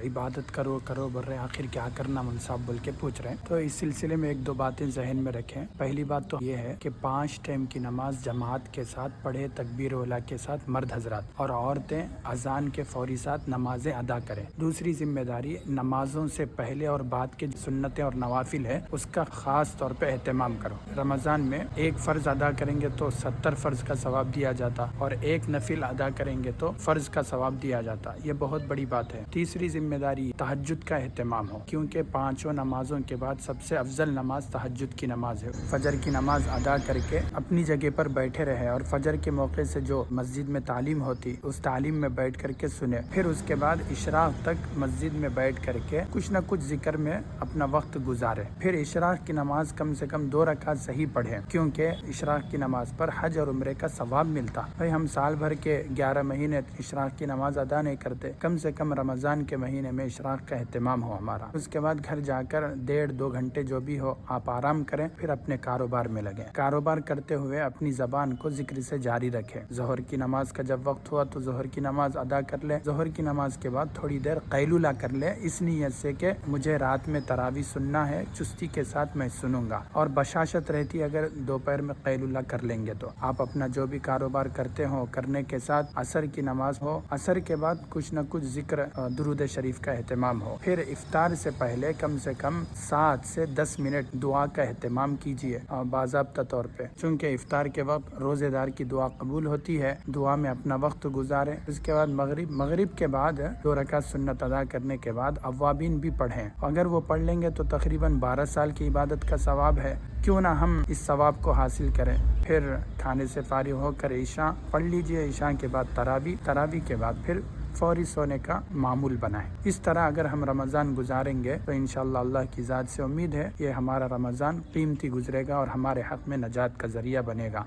عبادت کرو کرو بول رہے ہیں، آخر کیا کرنا مول صاحب بول کے پوچھ رہے ہیں۔ تو اس سلسلے میں ایک دو باتیں ذہن میں رکھیں۔ پہلی بات تو یہ ہے کہ 5 ٹائم کی نماز جماعت کے ساتھ پڑھے، تکبیر اولا کے ساتھ مرد حضرات، اور عورتیں اذان کے فوری ساتھ نمازیں ادا کریں۔ دوسری ذمہ داری، نمازوں سے پہلے اور بعد کے سنتیں اور نوافل ہے اس کا خاص طور پہ اہتمام کرو۔ رمضان میں ایک فرض ادا کریں گے تو 70 فرض کا ثواب دیا جاتا، اور ایک نفل ادا کریں گے تو فرض کا ثواب دیا جاتا۔ یہ بہت بڑی بات ہے۔ تیسری ذمہ داری، تہجد کا اہتمام ہو، کیونکہ 5 نمازوں کے بعد سب سے افضل نماز تہجد کی نماز ہے۔ فجر کی نماز ادا کر کے اپنی جگہ پر بیٹھے رہے، اور فجر کے موقع سے جو مسجد میں تعلیم ہوتی اس تعلیم میں بیٹھ کر کے سنے، پھر اس کے بعد اشراق تک مسجد میں بیٹھ کر کے کچھ نہ کچھ ذکر میں اپنا وقت گزارے۔ پھر اشراق کی نماز کم سے کم 2 رکعت صحیح پڑھیں، کیونکہ اشراق کی نماز پر حج اور عمرے کا ثواب ملتا۔ بھائی ہم سال بھر کے 11 مہینے اشراق کی نماز ادا نہیں کرتے، کم سے کم رمضان کے مہینے میں اشراق کا اہتمام ہو ہمارا۔ اس کے بعد گھر جا کر 1.5-2 گھنٹے جو بھی ہو آپ آرام کریں، پھر اپنے کاروبار میں لگیں۔ کاروبار کرتے ہوئے اپنی زبان کو ذکر سے جاری رکھیں۔ ظہر کی نماز کا جب وقت ہوا تو ظہر کی نماز ادا کر لیں۔ ظہر کی نماز کے بعد تھوڑی دیر قیلولہ کر لیں، اس نیت سے کہ مجھے رات میں تراویح سننا ہے، چستی کے ساتھ میں سنوں گا، اور بشاشت رہتی اگر دوپہر میں قیلولہ کر لیں گے تو آپ اپنا جو بھی کاروبار کرتے ہو کرنے کے ساتھ عصر کی نماز ہو، عصر کے بعد کچھ نہ کچھ ذکر درود شریف کا اہتمام ہو۔ پھر افطار سے پہلے کم سے کم 7 سے 10 منٹ دعا کا اہتمام کیجیے باضابطہ طور پہ، چونکہ افطار کے وقت روزے دار کی دعا قبول ہوتی ہے۔ دعا میں اپنا وقت گزاریں۔ اس کے بعد مغرب کے بعد 2 رکعت سنت ادا کرنے کے بعد اوابین بھی پڑھیں، اگر وہ پڑھ لیں گے تو تقریباً 12 سال کی عبادت کا ثواب ہے، کیوں نہ ہم اس ثواب کو حاصل کریں۔ پھر کھانے سے فارغ ہو کر عشاء پڑھ لیجئے، عشاء کے بعد تراویح کے بعد پھر فوری سونے کا معمول بنائیں۔ اس طرح اگر ہم رمضان گزاریں گے تو انشاءاللہ اللہ کی ذات سے امید ہے یہ ہمارا رمضان قیمتی گزرے گا اور ہمارے حق میں نجات کا ذریعہ بنے گا۔